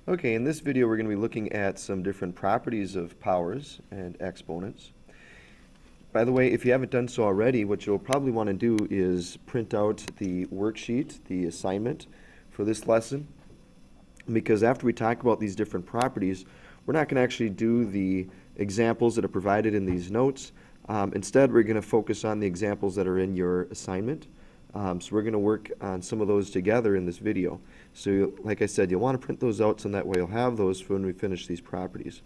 Okay, in this video we're going to be looking at some different properties of powers and exponents. By the way, if you haven't done so already, what you'll probably want to do is print out the worksheet, the assignment for this lesson, because after we talk about these different properties, we're not going to actually do the examples that are provided in these notes. Instead, we're going to focus on the examples that are in your assignment. So we're going to work on some of those together in this video. So like I said, you'll want to print those out so that way you'll have those for when we finish these properties.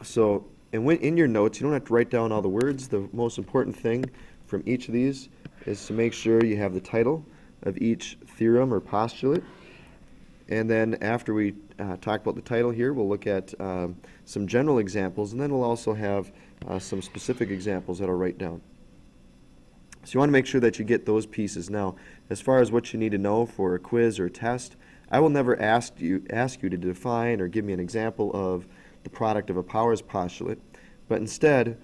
So in your notes, you don't have to write down all the words. The most important thing from each of these is to make sure you have the title of each theorem or postulate. And then after we talk about the title here, we'll look at some general examples, and then we'll also have some specific examples that I'll write down. So you want to make sure that you get those pieces. Now, as far as what you need to know for a quiz or a test, I will never ask you to define or give me an example of the product of a powers postulate, but instead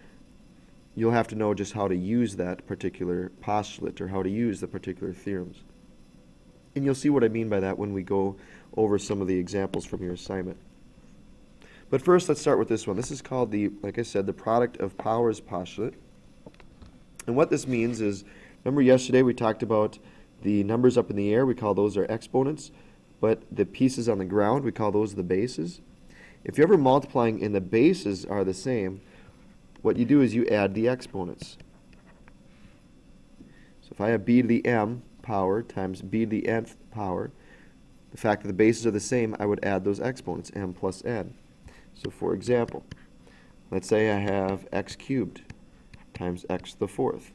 you'll have to know just how to use that particular postulate or how to use the particular theorems. And you'll see what I mean by that when we go over some of the examples from your assignment. But first, let's start with this one. This is called like I said, the product of powers postulate. And what this means is, remember yesterday we talked about the numbers up in the air, we call those our exponents, but the pieces on the ground, we call those the bases. If you're ever multiplying and the bases are the same, what you do is you add the exponents. So if I have b to the m power times b to the nth power, the fact that the bases are the same, I would add those exponents, m plus n. So for example, let's say I have x cubed times x to the fourth.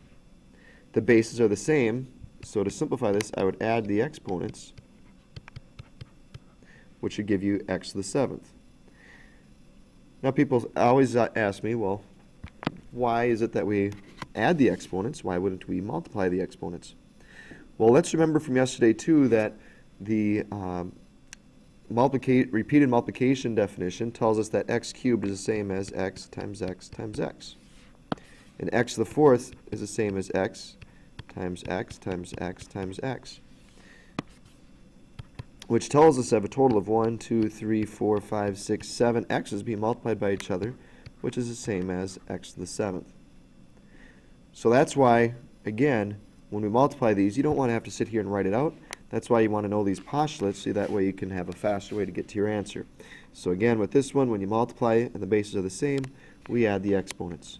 The bases are the same, so to simplify this, I would add the exponents, which would give you x to the seventh. Now people always ask me, well, why is it that we add the exponents? Why wouldn't we multiply the exponents? Well, let's remember from yesterday too that the repeated multiplication definition tells us that x cubed is the same as x times x times x. And x to the fourth is the same as x times x times x times x, which tells us I have a total of 1, 2, 3, 4, 5, 6, 7 x's being multiplied by each other, which is the same as x to the seventh. So that's why, again, when we multiply these, you don't want to have to sit here and write it out. That's why you want to know these postulates, so that way you can have a faster way to get to your answer. So again, with this one, when you multiply it and the bases are the same, we add the exponents.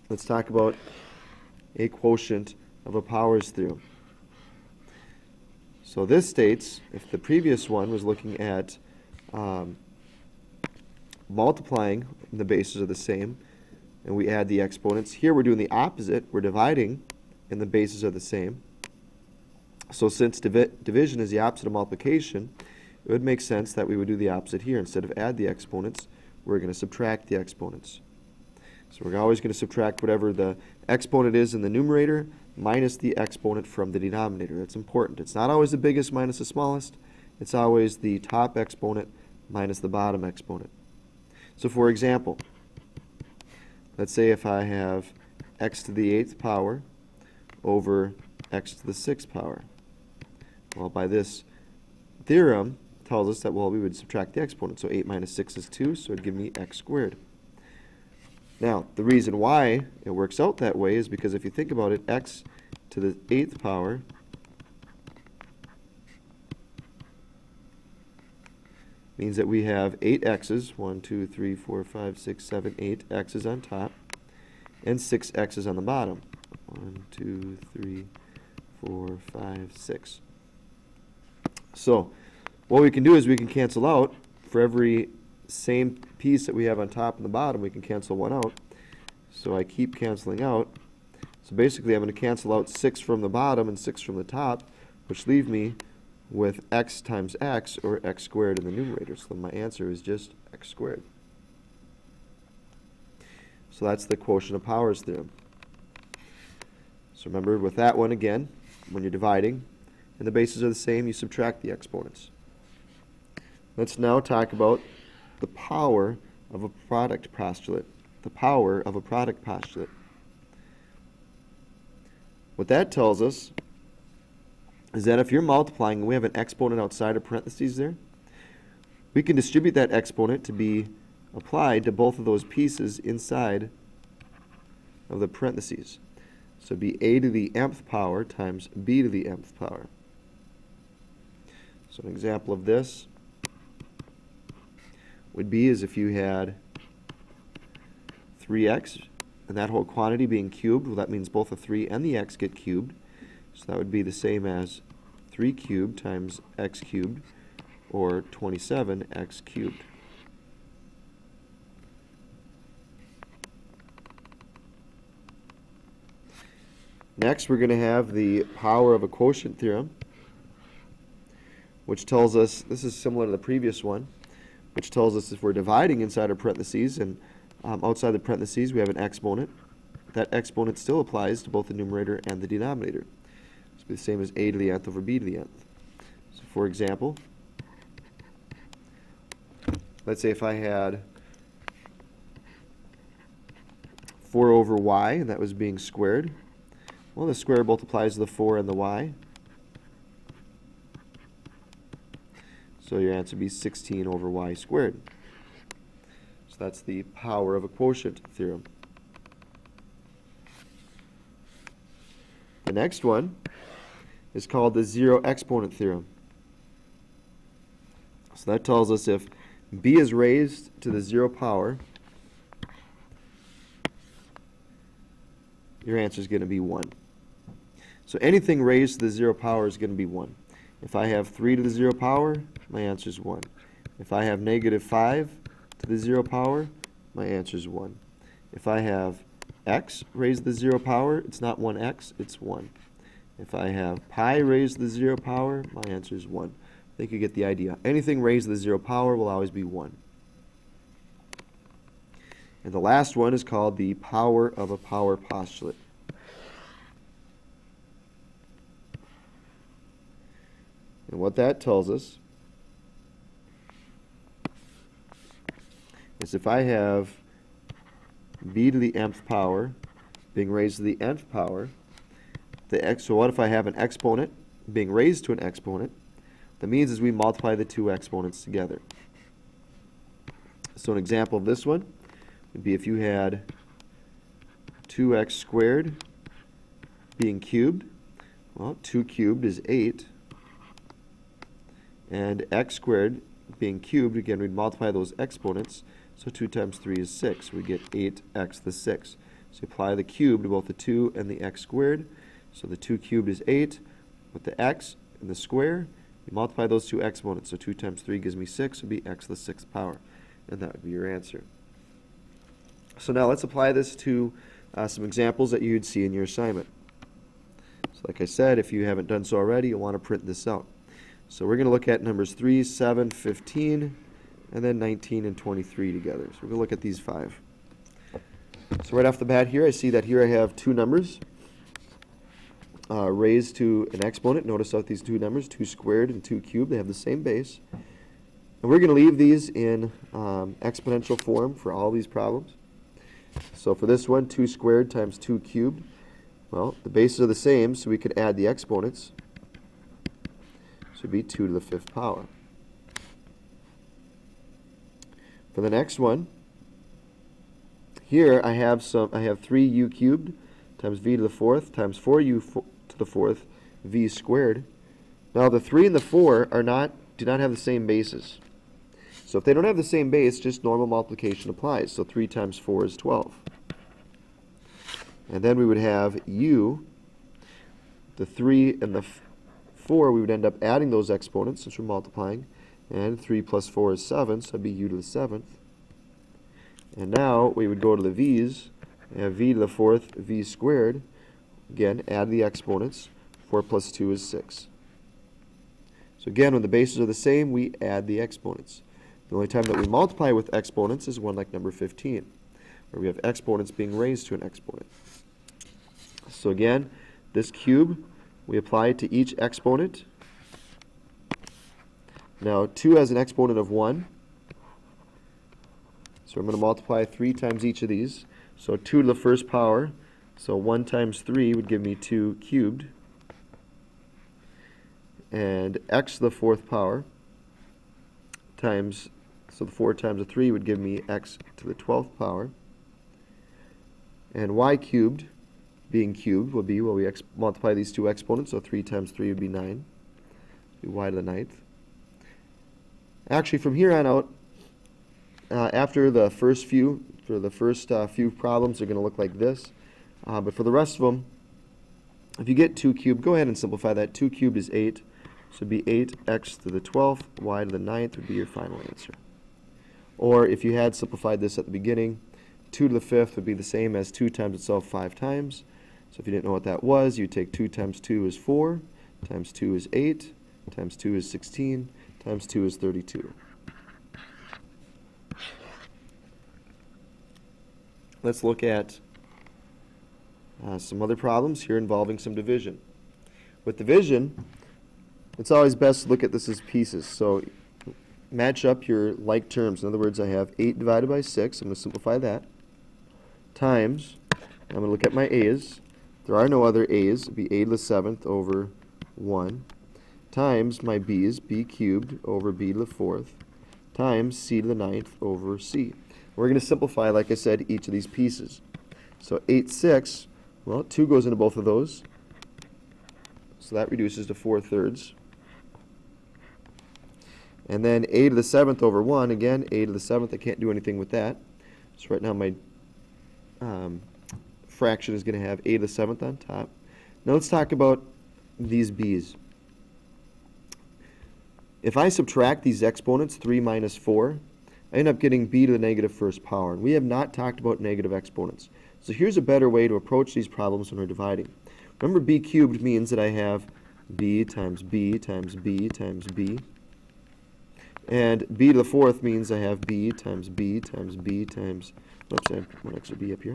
Let's talk about a quotient of a powers theorem. So this states, if the previous one was looking at multiplying and the bases are the same, and we add the exponents, here we're doing the opposite. We're dividing and the bases are the same. So since division is the opposite of multiplication, it would make sense that we would do the opposite here. Instead of add the exponents, we're going to subtract the exponents. So we're always going to subtract whatever the exponent is in the numerator minus the exponent from the denominator. That's important. It's not always the biggest minus the smallest. It's always the top exponent minus the bottom exponent. So for example, let's say if I have x to the 8th power over x to the 6th power. Well, by this theorem, tells us that, well, we would subtract the exponent. So 8 minus 6 is 2, so it would give me x squared. Now, the reason why it works out that way is because if you think about it, x to the 8th power means that we have 8 x's, 1, 2, 3, 4, 5, 6, 7, 8 x's on top, and 6 x's on the bottom. 1, 2, 3, 4, 5, 6. So, what we can do is we can cancel out for every same piece that we have on top and the bottom, we can cancel one out. So I keep canceling out. So basically I'm going to cancel out 6 from the bottom and 6 from the top, which leave me with x times x, or x squared in the numerator. So my answer is just x squared. So that's the quotient of powers theorem. So remember with that one again, when you're dividing and the bases are the same, you subtract the exponents. Let's now talk about the power of a product postulate. The power of a product postulate. What that tells us is that if you're multiplying and we have an exponent outside of parentheses there, we can distribute that exponent to be applied to both of those pieces inside of the parentheses. So it'd be a to the mth power times b to the mth power. So an example of this would be as if you had 3x and that whole quantity being cubed. Well, that means both the 3 and the x get cubed. So that would be the same as 3 cubed times x cubed, or 27x cubed. Next, we're going to have the power of a quotient theorem, which tells us, this is similar to the previous one, which tells us if we're dividing inside our parentheses and outside the parentheses we have an exponent, that exponent still applies to both the numerator and the denominator. It's the same as a to the nth over b to the nth. So for example, let's say if I had 4 over y and that was being squared, well, the square both applies to the 4 and the y. So your answer would be 16 over y squared. So that's the power of a quotient theorem. The next one is called the zero exponent theorem. So that tells us if b is raised to the 0 power, your answer is going to be 1. So anything raised to the 0 power is going to be 1. If I have 3 to the 0 power, my answer is 1. If I have negative 5 to the 0 power, my answer is 1. If I have x raised to the 0 power, it's not 1x, it's 1. If I have pi raised to the 0 power, my answer is 1. I think you get the idea. Anything raised to the 0 power will always be 1. And the last one is called the power of a power postulate. And what that tells us is if I have b to the mth power being raised to the nth power, so what if I have an exponent being raised to an exponent? That means is we multiply the two exponents together. So an example of this one would be if you had 2x squared being cubed. Well, 2 cubed is 8. And x squared being cubed, again, we'd multiply those exponents. So 2 times 3 is 6. We get 8x to the 6. So you apply the cube to both the 2 and the x squared. So the 2 cubed is 8. With the x and the square, you multiply those two exponents. So 2 times 3 gives me 6. It would be x to the 6th power. And that would be your answer. So now let's apply this to some examples that you'd see in your assignment. So like I said, if you haven't done so already, you'll want to print this out. So we're going to look at numbers 3, 7, 15, and then 19 and 23 together. So we're going to look at these 5. So right off the bat here, I see that here I have two numbers raised to an exponent. Notice out these two numbers, 2 squared and 2 cubed. They have the same base. And we're going to leave these in exponential form for all these problems. So for this one, 2 squared times 2 cubed. Well, the bases are the same, so we could add the exponents. So it would be 2 to the 5th power. For the next one, here I have 3u cubed times v to the 4th times 4u to the 4th v squared. Now the 3 and the 4 do not have the same bases. So if they don't have the same base, just normal multiplication applies. So 3 times 4 is 12. And then we would have u, the 3 and the 4, we would end up adding those exponents since we're multiplying. And 3 plus 4 is 7, so that would be u to the 7th. And now we would go to the v's, and have v to the 4th, v squared. Again, add the exponents. 4 plus 2 is 6. So again, when the bases are the same, we add the exponents. The only time that we multiply with exponents is one like number 15, where we have exponents being raised to an exponent. So again, this cube, we apply it to each exponent. Now 2 has an exponent of 1. So I'm going to multiply 3 times each of these. So 2 to the 1st power. So 1 times 3 would give me 2 cubed. and x to the 4th power times, so the 4 times the 3 would give me x to the 12th power. And y cubed, being cubed, will be, well, we multiply these two exponents, so 3 times 3 would be 9. Be y to the 9th. Actually, from here on out, after the first few, for the first few problems, they're going to look like this. But for the rest of them, if you get 2 cubed, go ahead and simplify that. 2 cubed is 8. So it would be 8x to the 12th, y to the 9th would be your final answer. Or if you had simplified this at the beginning, 2 to the 5th would be the same as 2 times itself 5 times. So if you didn't know what that was, you'd take 2 times 2 is 4, times 2 is 8, times 2 is 16, times 2 is 32. Let's look at some other problems here involving some division. With division, it's always best to look at this as pieces. So match up your like terms. In other words, I have 8 divided by 6. I'm going to simplify that. Times, I'm going to look at my a's. There are no other a's. It would be a to the 7th over 1. Times my b's, b cubed over b to the 4th. Times c to the 9th over c. We're going to simplify, like I said, each of these pieces. So 8, 6, well, 2 goes into both of those. So that reduces to 4/3. And then a to the 7th over 1, again, a to the 7th, I can't do anything with that. So right now my fraction is going to have a to the 7th on top. Now let's talk about these b's. If I subtract these exponents, 3 minus 4, I end up getting b to the negative 1st power. And we have not talked about negative exponents. So here's a better way to approach these problems when we're dividing. Remember, b cubed means that I have b times b times b times b. And b to the 4th means I have b times b times b times, oops, I have one extra b up here.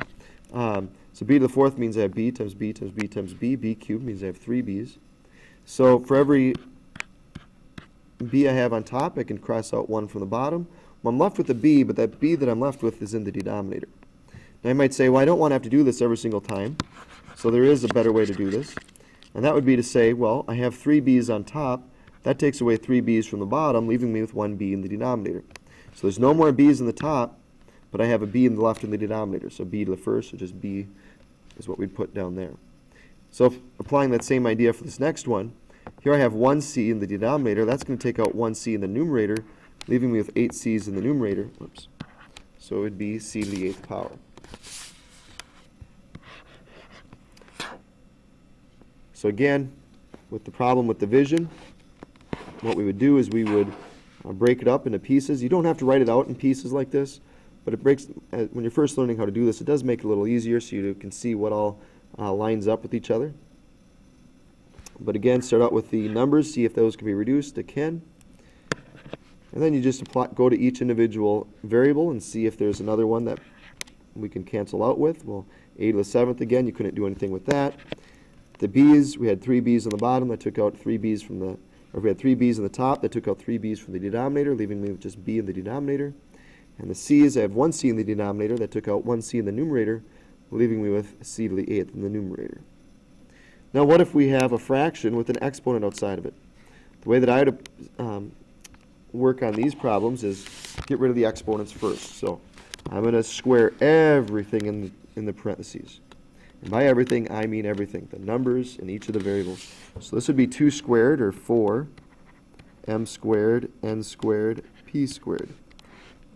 So b to the 4th means I have b times b times b times b. B cubed means I have 3 b's. So for every b I have on top, I can cross out 1 from the bottom. Well, I'm left with a b, but that b that I'm left with is in the denominator. Now I might say, well, I don't want to have to do this every single time. So there is a better way to do this. And that would be to say, well, I have 3 b's on top. That takes away 3 b's from the bottom, leaving me with 1 b in the denominator. So there's no more b's in the top, but I have a b in the left in the denominator. So b to the 1st, so just b is what we'd put down there. So applying that same idea for this next one, here I have 1c in the denominator. That's going to take out 1c in the numerator, leaving me with 8 c's in the numerator. Whoops. So it would be c to the 8th power. So again, with the problem with division, what we would do is we would break it up into pieces. You don't have to write it out in pieces like this, but it breaks, when you're first learning how to do this, it does make it a little easier so you can see what all lines up with each other. But again, start out with the numbers, see if those can be reduced. They can. And then you just go to each individual variable and see if there's another one that we can cancel out with. Well, a to the 7th again, you couldn't do anything with that. The b's, we had 3 b's on the bottom. I took out 3 b's from the, or we had 3 b's on the top. That took out 3 b's from the denominator, leaving me with just b in the denominator. And the c's, I have 1 c in the denominator. That took out 1 c in the numerator, leaving me with c to the 8th in the numerator. Now what if we have a fraction with an exponent outside of it? The way that I would work on these problems is get rid of the exponents first. So I'm going to square everything in the parentheses. And by everything, I mean everything, the numbers in each of the variables. So this would be 2 squared, or 4, m squared, n squared, p squared.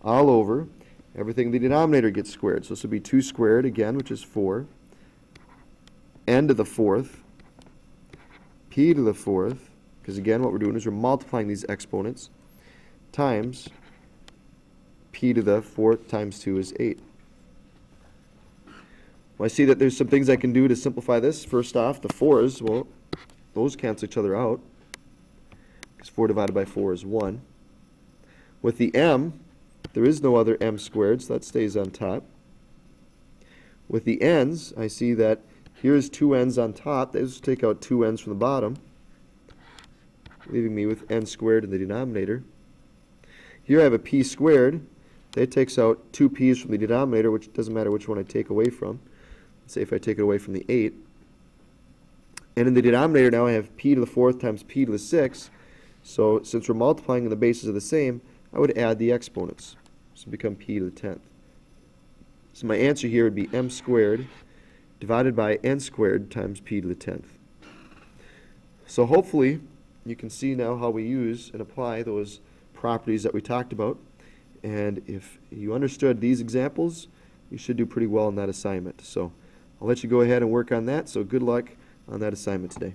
All over, everything in the denominator gets squared. So this would be 2 squared again, which is 4, n to the 4th, p to the 4th, because again what we're doing is we're multiplying these exponents, times p to the 4th times 2 is 8. Well, I see that there's some things I can do to simplify this. First off, the 4's, well, those cancel each other out, because 4 divided by 4 is 1. With the m, there is no other m squared, so that stays on top. With the n's, I see that here's 2 n's on top. Let's take out 2 n's from the bottom, leaving me with n squared in the denominator. Here I have a p squared. That takes out 2 p's from the denominator, which doesn't matter which one I take away from. Let's say if I take it away from the 8, And in the denominator now I have p to the 4th times p to the 6th. So since we're multiplying and the bases are the same, I would add the exponents. So become p to the 10th. So my answer here would be m squared divided by n squared times p to the 10th. So hopefully you can see now how we use and apply those properties that we talked about. And if you understood these examples, you should do pretty well in that assignment. So I'll let you go ahead and work on that. So good luck on that assignment today.